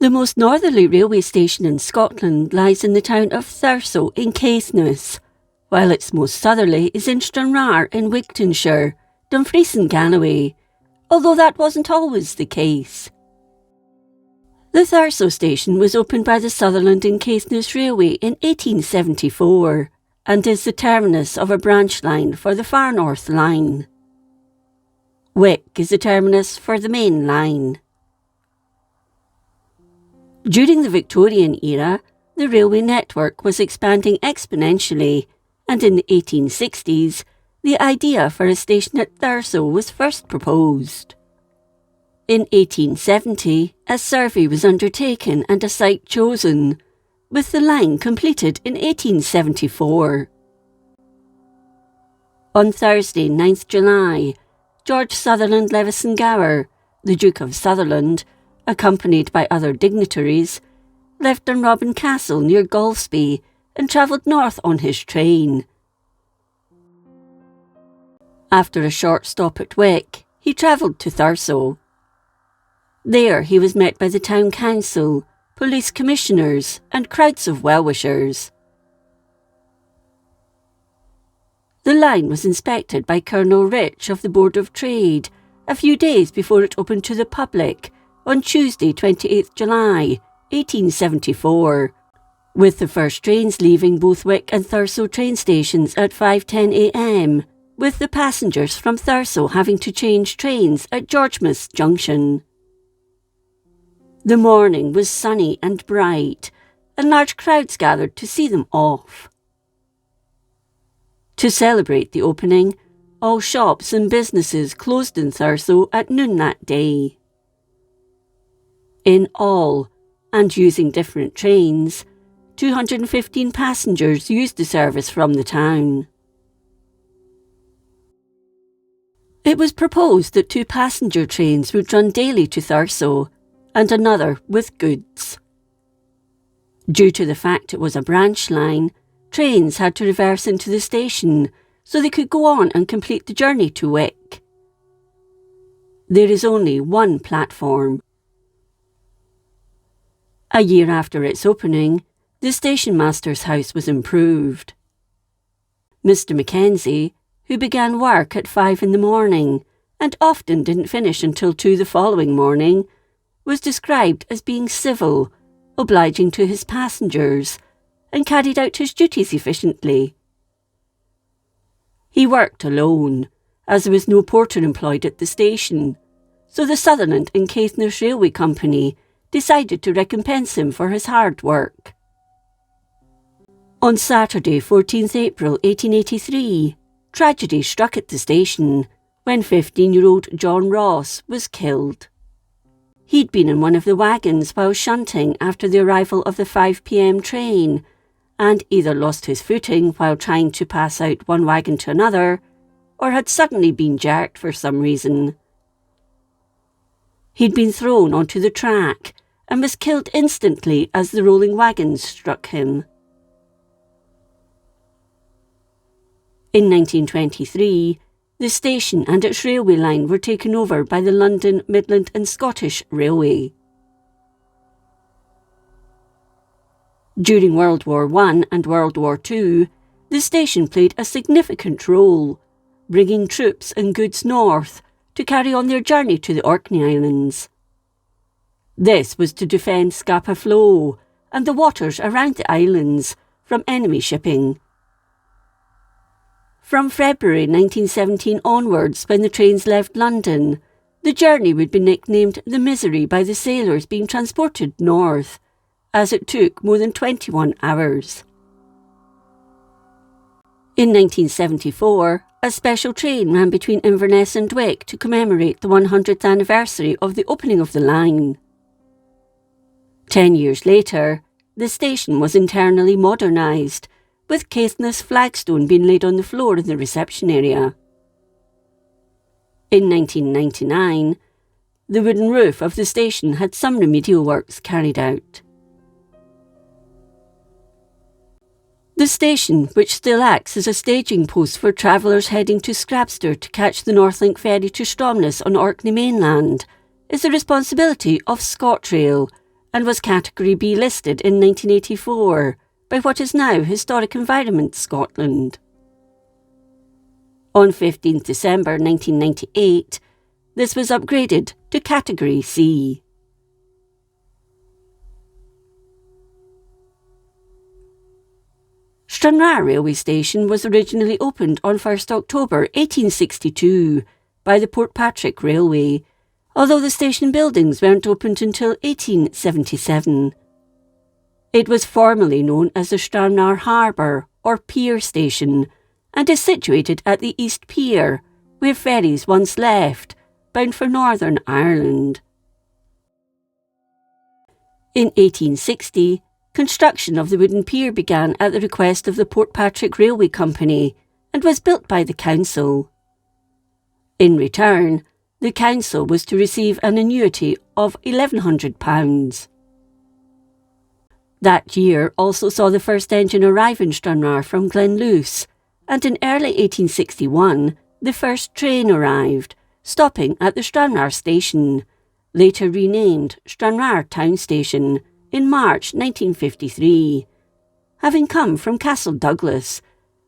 The most northerly railway station in Scotland lies in the town of Thurso in Caithness, while its most southerly is in Stranraer in Wigtonshire, Dumfries and Galloway, although that wasn't always the case. The Thurso station was opened by the Sutherland and Caithness Railway in 1874 and is the terminus of a branch line for the Far North Line. Wick is the terminus for the main line. During the Victorian era, the railway network was expanding exponentially, and in the 1860s, the idea for a station at Thurso was first proposed. In 1870, a survey was undertaken and a site chosen, with the line completed in 1874. On Thursday, 9th July, George Sutherland Levison Gower, the Duke of Sutherland, accompanied by other dignitaries, left Dunrobin Castle near Golspie and travelled north on his train. After a short stop at Wick, he travelled to Thurso. There he was met by the town council, police commissioners and crowds of well-wishers. The line was inspected by Colonel Rich of the Board of Trade a few days before it opened to the public on Tuesday 28th July 1874, with the first trains leaving both Wick and Thurso train stations at 5:10 a.m, with the passengers from Thurso having to change trains at Georgemouth Junction. The morning was sunny and bright, and large crowds gathered to see them off. To celebrate the opening, all shops and businesses closed in Thurso at noon that day. In all, and using different trains, 215 passengers used the service from the town. It was proposed that 2 passenger trains would run daily to Thurso, and another with goods. Due to the fact it was a branch line, trains had to reverse into the station so they could go on and complete the journey to Wick. There is only one platform. A year after its opening, the station master's house was improved. Mr. Mackenzie, who began work at 5 in the morning and often didn't finish until 2 the following morning, was described as being civil, obliging to his passengers, and carried out his duties efficiently. He worked alone, as there was no porter employed at the station, so the Sutherland and Caithness Railway Company decided to recompense him for his hard work. On Saturday, 14th April 1883, tragedy struck at the station when 15-year-old John Ross was killed. He'd been in one of the wagons while shunting after the arrival of the 5 p.m. train, and either lost his footing while trying to pass out one wagon to another, or had suddenly been jerked for some reason. He'd been thrown onto the track and was killed instantly as the rolling wagons struck him. In 1923, the station and its railway line were taken over by the London, Midland and Scottish Railway. During World War I and World War II, the station played a significant role, bringing troops and goods north to carry on their journey to the Orkney Islands. This was to defend Scapa Flow and the waters around the islands from enemy shipping. From February 1917 onwards, when the trains left London, the journey would be nicknamed the Misery by the sailors being transported north, as it took more than 21 hours. In 1974, a special train ran between Inverness and Wick to commemorate the 100th anniversary of the opening of the line. 10 years later, the station was internally modernised, with Caithness flagstone being laid on the floor in the reception area. In 1999, the wooden roof of the station had some remedial works carried out. The station, which still acts as a staging post for travellers heading to Scrabster to catch the Northlink ferry to Stromness on Orkney mainland, is the responsibility of ScotRail and was Category B listed in 1984 by what is now Historic Environment Scotland. On 15 December 1998, this was upgraded to Category C. Stranraer railway station was originally opened on 1st October 1862 by the Portpatrick Railway, although the station buildings weren't opened until 1877. It was formerly known as the Stranraer Harbour or Pier Station, and is situated at the East Pier, where ferries once left, bound for Northern Ireland. In 1860, construction of the wooden pier began at the request of the Portpatrick Railway Company and was built by the council. In return, the council was to receive an annuity of £1,100. That year also saw the first engine arrive in Stranraer from Glenluce, and in early 1861 the first train arrived, stopping at the Stranraer station, later renamed Stranraer Town Station, in March 1953, having come from Castle Douglas,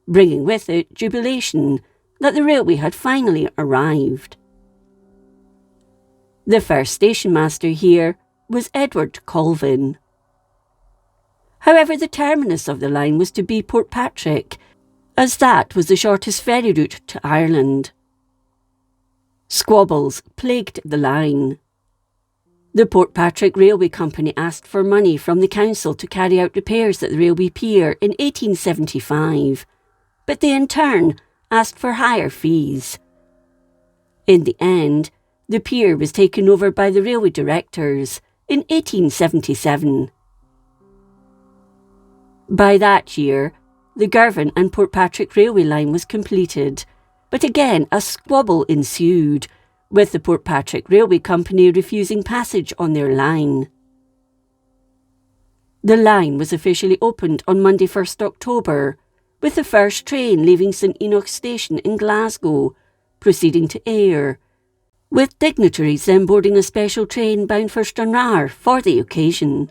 bringing with it jubilation that the railway had finally arrived. The first station master here was Edward Colvin. However, the terminus of the line was to be Portpatrick, as that was the shortest ferry route to Ireland. Squabbles plagued the line. The Portpatrick Railway Company asked for money from the council to carry out repairs at the railway pier in 1875, but they in turn asked for higher fees. In the end, the pier was taken over by the railway directors in 1877. By that year, the Girvan and Portpatrick railway line was completed, but again a squabble ensued, with the Portpatrick Railway Company refusing passage on their line. The line was officially opened on Monday 1st October, with the first train leaving St Enoch Station in Glasgow, proceeding to Ayr, with dignitaries then boarding a special train bound for Stranraer for the occasion.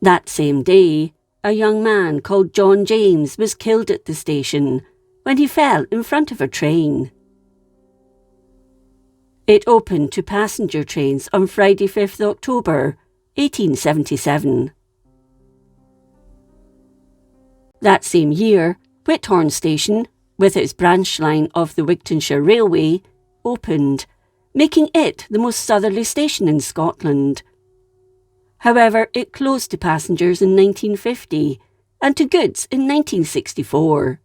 That same day, a young man called John James was killed at the station when he fell in front of a train. It opened to passenger trains on Friday 5th October 1877. That same year, Whithorn Station, with its branch line of the Wigtonshire Railway, opened, making it the most southerly station in Scotland. However, it closed to passengers in 1950 and to goods in 1964.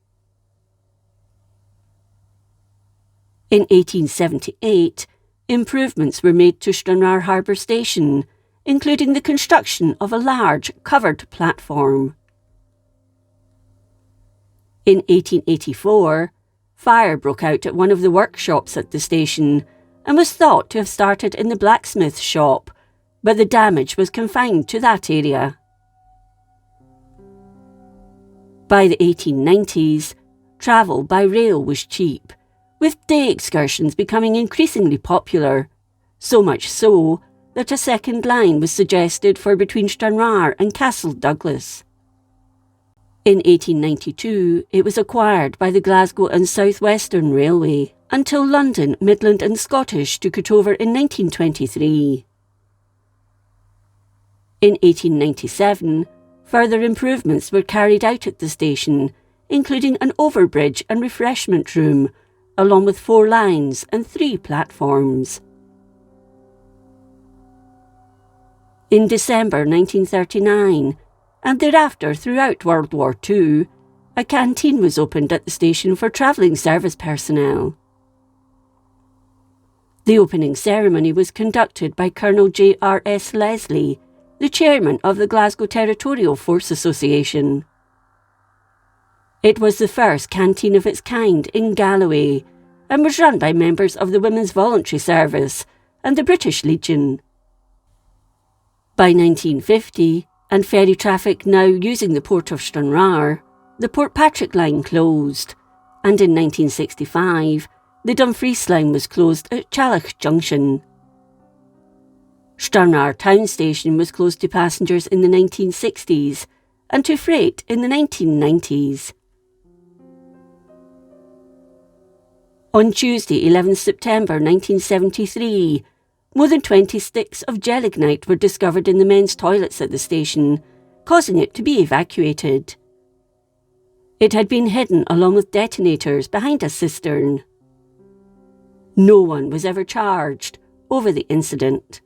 In 1878, improvements were made to Stranraer Harbour Station, including the construction of a large covered platform. In 1884, fire broke out at one of the workshops at the station and was thought to have started in the blacksmith shop, but the damage was confined to that area. By the 1890s, travel by rail was cheap, with day excursions becoming increasingly popular, so much so that a second line was suggested for between Stranraer and Castle Douglas. In 1892, it was acquired by the Glasgow and South Western Railway, until London, Midland and Scottish took it over in 1923. In 1897, further improvements were carried out at the station, including an overbridge and refreshment room, along with 4 lines and 3 platforms. In December 1939, and thereafter throughout World War II, a canteen was opened at the station for travelling service personnel. The opening ceremony was conducted by Colonel J.R.S. Leslie, the chairman of the Glasgow Territorial Force Association. It was the first canteen of its kind in Galloway and was run by members of the Women's Voluntary Service and the British Legion. By 1950, and ferry traffic now using the port of Stranraer, the Portpatrick line closed, and in 1965, the Dumfries line was closed at Challoch Junction. Stranraer town station was closed to passengers in the 1960s and to freight in the 1990s. On Tuesday, 11 September 1973, more than 20 sticks of gelignite were discovered in the men's toilets at the station, causing it to be evacuated. It had been hidden along with detonators behind a cistern. No one was ever charged over the incident.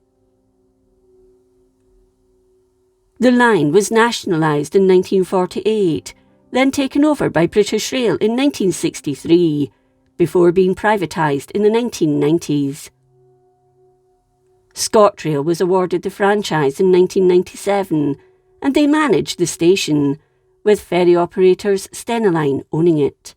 The line was nationalised in 1948, then taken over by British Rail in 1963, before being privatised in the 1990s. ScotRail was awarded the franchise in 1997, and they managed the station, with ferry operators Stenaline owning it.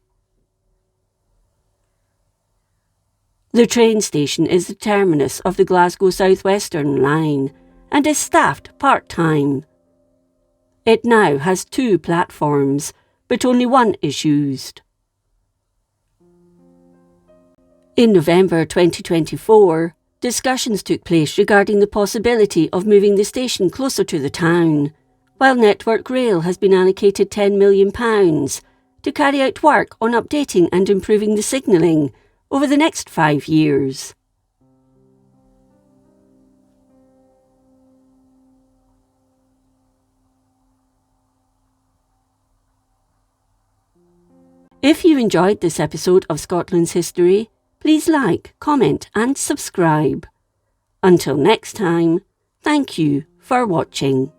The train station is the terminus of the Glasgow South Western line and is staffed part-time. It now has 2 platforms, but only one is used. In November 2024, discussions took place regarding the possibility of moving the station closer to the town, while Network Rail has been allocated £10 million to carry out work on updating and improving the signalling over the next 5 years. If you enjoyed this episode of Scotland's History, please like, comment and subscribe. Until next time, thank you for watching.